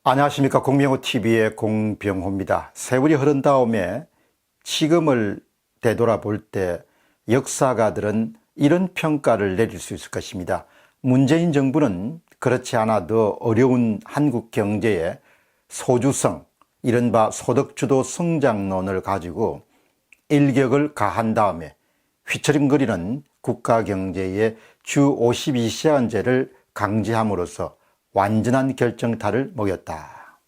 안녕하십니까. 공병호TV의 공병호입니다. 세월이 흐른 다음에 지금을 되돌아볼 때 역사가들은 이런 평가를 내릴 수 있을 것입니다. 문재인 정부는 그렇지 않아도 어려운 한국 경제의 소주성, 이른바 소득주도 성장론을 가지고 일격을 가한 다음에 휘철임거리는 국가경제의 주 52시간제를 강제함으로써 완전한 결정타를 먹였다.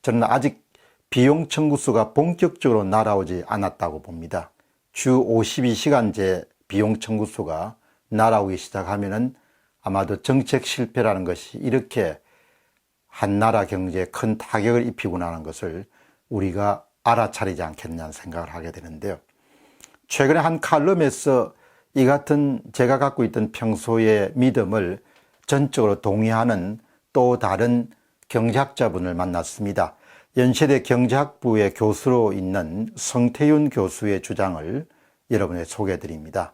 저는 아직 비용 청구서가 본격적으로 날아오지 않았다고 봅니다. 주 52시간제 비용 청구서가 날아오기 시작하면은 아마도 정책 실패라는 것이 이렇게 한 나라 경제에 큰 타격을 입히고 나는 것을 우리가 알아차리지 않겠냐는 생각을 하게 되는데요. 최근에 한 칼럼에서 이 같은 제가 갖고 있던 평소의 믿음을 전적으로 동의하는 또 다른 경제학자분을 만났습니다. 연세대 경제학부의 교수로 있는 성태윤 교수의 주장을 여러분에게 소개해 드립니다.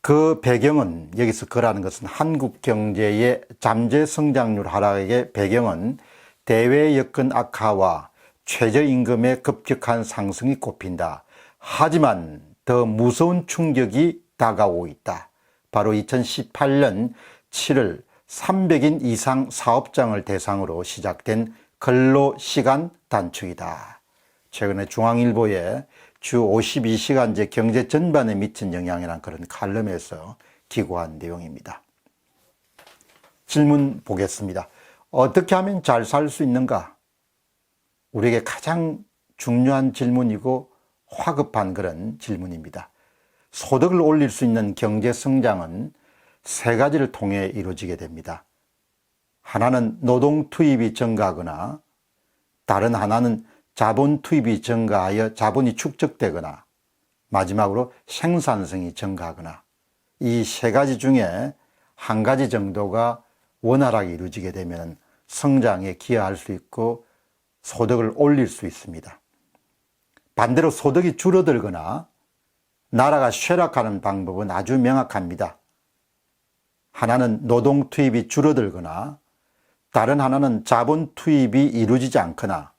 그 배경은, 여기서 그라는 것은 한국 경제의 잠재 성장률 하락의 배경은 대외 여건 악화와 최저임금의 급격한 상승이 꼽힌다. 하지만 더 무서운 충격이 다가오고 있다. 바로 2018년 7월 300인 이상 사업장을 대상으로 시작된 근로시간 단축이다. 최근에 중앙일보에 주 52시간제 경제 전반에 미친 영향이라는 그런 칼럼에서 기고한 내용입니다. 질문 보겠습니다. 어떻게 하면 잘 살 수 있는가? 우리에게 가장 중요한 질문이고 화급한 그런 질문입니다. 소득을 올릴 수 있는 경제 성장은 세 가지를 통해 이루어지게 됩니다. 하나는 노동 투입이 증가하거나, 다른 하나는 자본 투입이 증가하여 자본이 축적되거나, 마지막으로 생산성이 증가하거나, 이 세 가지 중에 한 가지 정도가 원활하게 이루어지게 되면 성장에 기여할 수 있고 소득을 올릴 수 있습니다. 반대로 소득이 줄어들거나 나라가 쇠락하는 방법은 아주 명확합니다. 하나는 노동 투입이 줄어들거나, 다른 하나는 자본 투입이 이루어지지 않거나,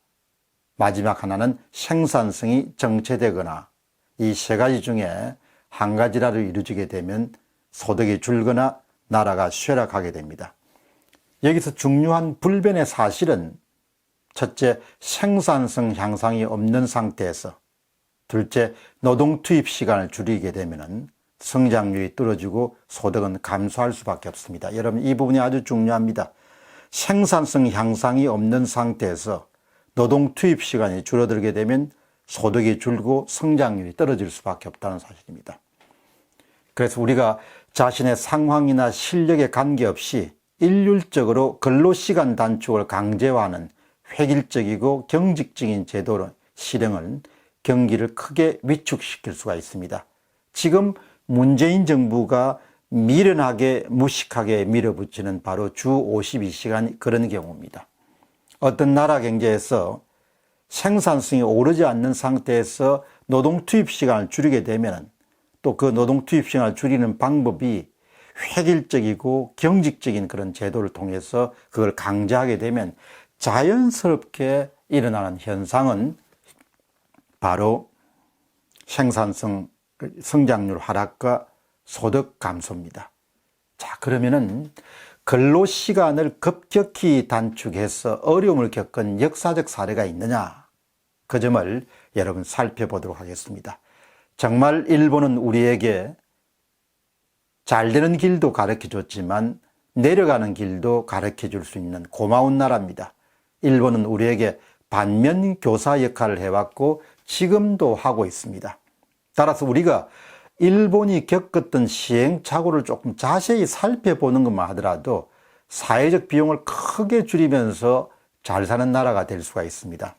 마지막 하나는 생산성이 정체되거나, 이 세 가지 중에 한 가지라도 이루어지게 되면 소득이 줄거나 나라가 쇠락하게 됩니다. 여기서 중요한 불변의 사실은, 첫째, 생산성 향상이 없는 상태에서, 둘째, 노동 투입 시간을 줄이게 되면 성장률이 떨어지고 소득은 감소할 수밖에 없습니다. 여러분, 이 부분이 아주 중요합니다. 생산성 향상이 없는 상태에서 노동 투입 시간이 줄어들게 되면 소득이 줄고 성장률이 떨어질 수밖에 없다는 사실입니다. 그래서 우리가 자신의 상황이나 실력에 관계없이 일률적으로 근로시간 단축을 강제화하는 획일적이고 경직적인 제도 실행은 경기를 크게 위축시킬 수가 있습니다. 지금 문재인 정부가 미련하게 무식하게 밀어붙이는 바로 주 52시간 그런 경우입니다. 어떤 나라 경제에서 생산성이 오르지 않는 상태에서 노동 투입 시간을 줄이게 되면 또 그 노동 투입 시간을 줄이는 방법이 획일적이고 경직적인 그런 제도를 통해서 그걸 강제하게 되면 자연스럽게 일어나는 현상은 바로 생산성 성장률 하락과 소득 감소입니다. 자, 그러면은 근로시간을 급격히 단축해서 어려움을 겪은 역사적 사례가 있느냐? 그 점을 여러분 살펴보도록 하겠습니다. 정말 일본은 우리에게 잘 되는 길도 가르쳐 줬지만 내려가는 길도 가르쳐 줄 수 있는 고마운 나라입니다. 일본은 우리에게 반면 교사 역할을 해왔고 지금도 하고 있습니다. 따라서 우리가 일본이 겪었던 시행착오를 조금 자세히 살펴보는 것만 하더라도 사회적 비용을 크게 줄이면서 잘 사는 나라가 될 수가 있습니다.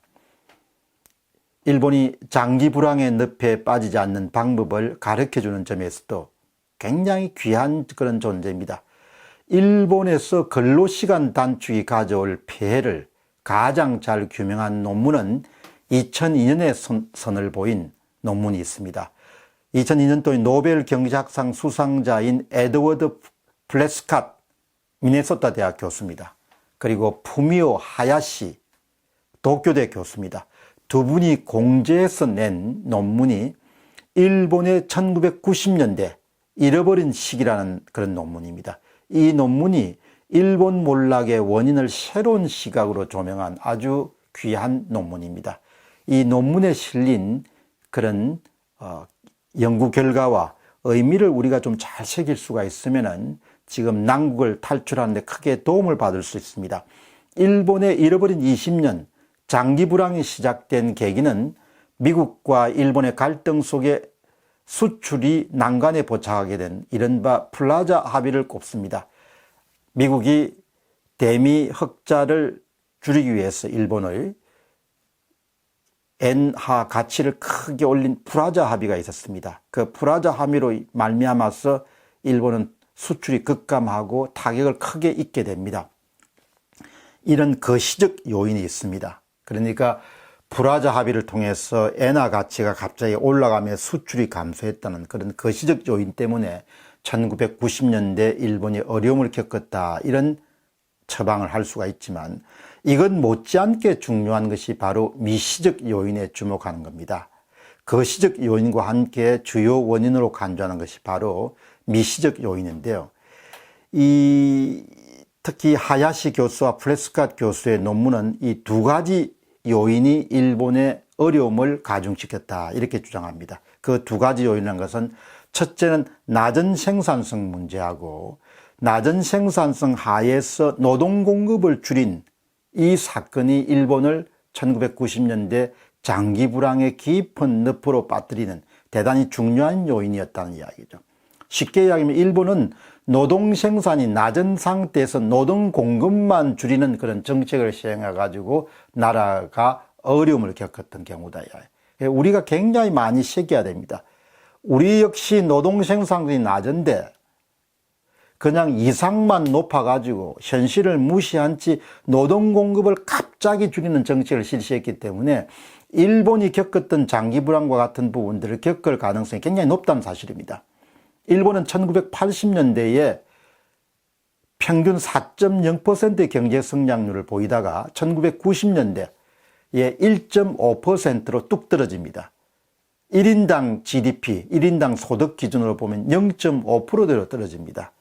일본이 장기 불황의 늪에 빠지지 않는 방법을 가르쳐주는 점에서도 굉장히 귀한 그런 존재입니다. 일본에서 근로시간 단축이 가져올 폐해를 가장 잘 규명한 논문은 2002년에 선을 보인 논문이 있습니다. 2002년도에 노벨 경제학상 수상자인 에드워드 플래스캇 미네소타 대학 교수입니다. 그리고 푸미오 하야시 도쿄대 교수입니다. 두 분이 공제해서 낸 논문이 일본의 1990년대 잃어버린 시기라는 그런 논문입니다. 이 논문이 일본 몰락의 원인을 새로운 시각으로 조명한 아주 귀한 논문입니다. 이 논문에 실린 그런 연구 결과와 의미를 우리가 좀 잘 새길 수가 있으면은 지금 난국을 탈출하는 데 크게 도움을 받을 수 있습니다. 일본의 잃어버린 20년 장기 불황이 시작된 계기는 미국과 일본의 갈등 속에 수출이 난관에 포착하게 된 이른바 플라자 합의를 꼽습니다. 미국이 대미 흑자를 줄이기 위해서 일본의 엔화 가치를 크게 올린 프라자 합의가 있었습니다. 그 프라자 합의로 말미암아서 일본은 수출이 급감하고 타격을 크게 입게 됩니다. 이런 거시적 요인이 있습니다. 그러니까 프라자 합의를 통해서 엔화 가치가 갑자기 올라가며 수출이 감소했다는 그런 거시적 요인 때문에 1990년대 일본이 어려움을 겪었다, 이런 처방을 할 수가 있지만, 이건 못지않게 중요한 것이 바로 미시적 요인에 주목하는 겁니다. 거시적 요인과 함께 주요 원인으로 간주하는 것이 바로 미시적 요인인데요. 특히 하야시 교수와 플레스캇 교수의 논문은 이 두 가지 요인이 일본의 어려움을 가중시켰다, 이렇게 주장합니다. 그 두 가지 요인이라는 것은 첫째는 낮은 생산성 문제하고 낮은 생산성 하에서 노동 공급을 줄인 이 사건이 일본을 1990년대 장기 불황의 깊은 늪으로 빠뜨리는 대단히 중요한 요인이었다는 이야기죠. 쉽게 이야기하면 일본은 노동 생산이 낮은 상태에서 노동 공급만 줄이는 그런 정책을 시행해 가지고 나라가 어려움을 겪었던 경우다. 우리가 굉장히 많이 새겨야 됩니다. 우리 역시 노동 생산이 낮은데 그냥 이상만 높아가지고 현실을 무시한 채 노동 공급을 갑자기 줄이는 정책을 실시했기 때문에 일본이 겪었던 장기 불황과 같은 부분들을 겪을 가능성이 굉장히 높다는 사실입니다. 일본은 1980년대에 평균 4.0%의 경제 성장률을 보이다가 1990년대에 1.5%로 뚝 떨어집니다. 1인당 GDP, 1인당 소득 기준으로 보면 0.5%대로 떨어집니다.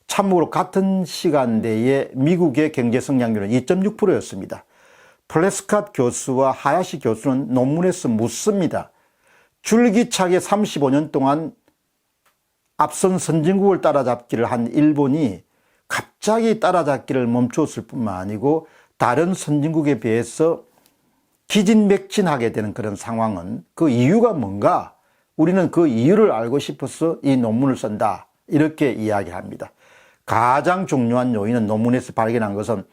참고로 같은 시간대에 미국의 경제 성장률은 2.6%였습니다. 플레스캇 교수와 하야시 교수는 논문에서 묻습니다. 줄기차게 35년 동안 앞선 선진국을 따라잡기를 한 일본이 갑자기 따라잡기를 멈췄을 뿐만 아니고 다른 선진국에 비해서 기진맥진하게 되는 그런 상황은 그 이유가 뭔가? 우리는 그 이유를 알고 싶어서 이 논문을 쓴다, 이렇게 이야기합니다. 가장 중요한 요인은 논문에서 발견한 것은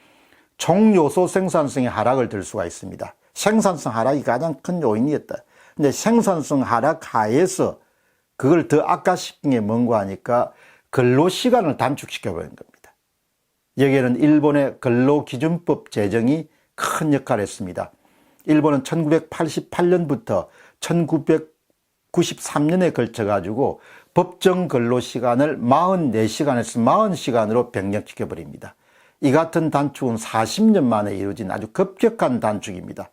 총요소 생산성의 하락을 들 수가 있습니다. 생산성 하락이 가장 큰 요인이었다. 근데 생산성 하락 하에서 그걸 더 악화시킨 게 뭔가 하니까 근로시간을 단축시켜버린 겁니다. 여기에는 일본의 근로기준법 제정이 큰 역할을 했습니다. 일본은 1988년부터 1993년에 걸쳐가지고 법정 근로시간을 44시간에서 40시간으로 변경시켜버립니다. 이 같은 단축은 40년 만에 이루어진 아주 급격한 단축입니다.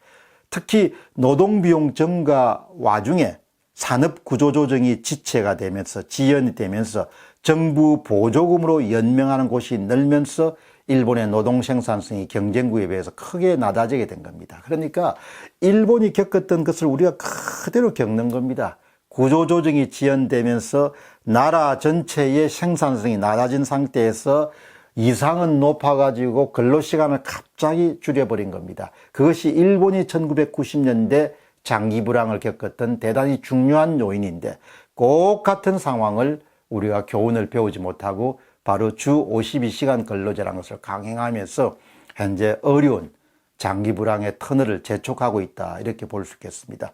특히 노동비용 증가 와중에 산업구조조정이 지체가 되면서 지연이 되면서 정부 보조금으로 연명하는 곳이 늘면서 일본의 노동 생산성이 경쟁국에 비해서 크게 낮아지게 된 겁니다. 그러니까 일본이 겪었던 것을 우리가 그대로 겪는 겁니다. 구조조정이 지연되면서 나라 전체의 생산성이 낮아진 상태에서 이상은 높아가지고 근로시간을 갑자기 줄여버린 겁니다. 그것이 일본이 1990년대 장기 불황을 겪었던 대단히 중요한 요인인데, 꼭 같은 상황을 우리가 교훈을 배우지 못하고 바로 주 52시간 근로제라는 것을 강행하면서 현재 어려운 장기 불황의 터널을 재촉하고 있다, 이렇게 볼 수 있겠습니다.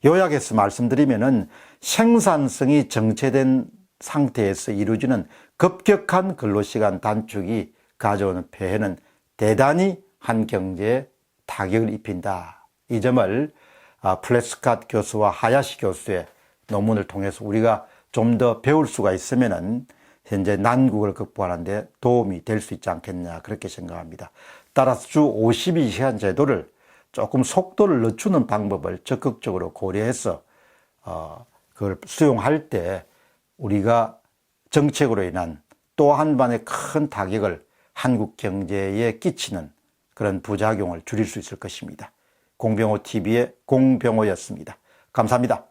요약해서 말씀드리면은 생산성이 정체된 상태에서 이루어지는 급격한 근로시간 단축이 가져오는 폐해는 대단히 한 경제에 타격을 입힌다. 이 점을 플레스캇 교수와 하야시 교수의 논문을 통해서 우리가 좀 더 배울 수가 있으면은 현재 난국을 극복하는 데 도움이 될 수 있지 않겠냐 그렇게 생각합니다. 따라서 주 52시간 제도를 조금 속도를 늦추는 방법을 적극적으로 고려해서 그걸 수용할 때 우리가 정책으로 인한 또 한 번의 큰 타격을 한국 경제에 끼치는 그런 부작용을 줄일 수 있을 것입니다. 공병호 TV의 공병호였습니다. 감사합니다.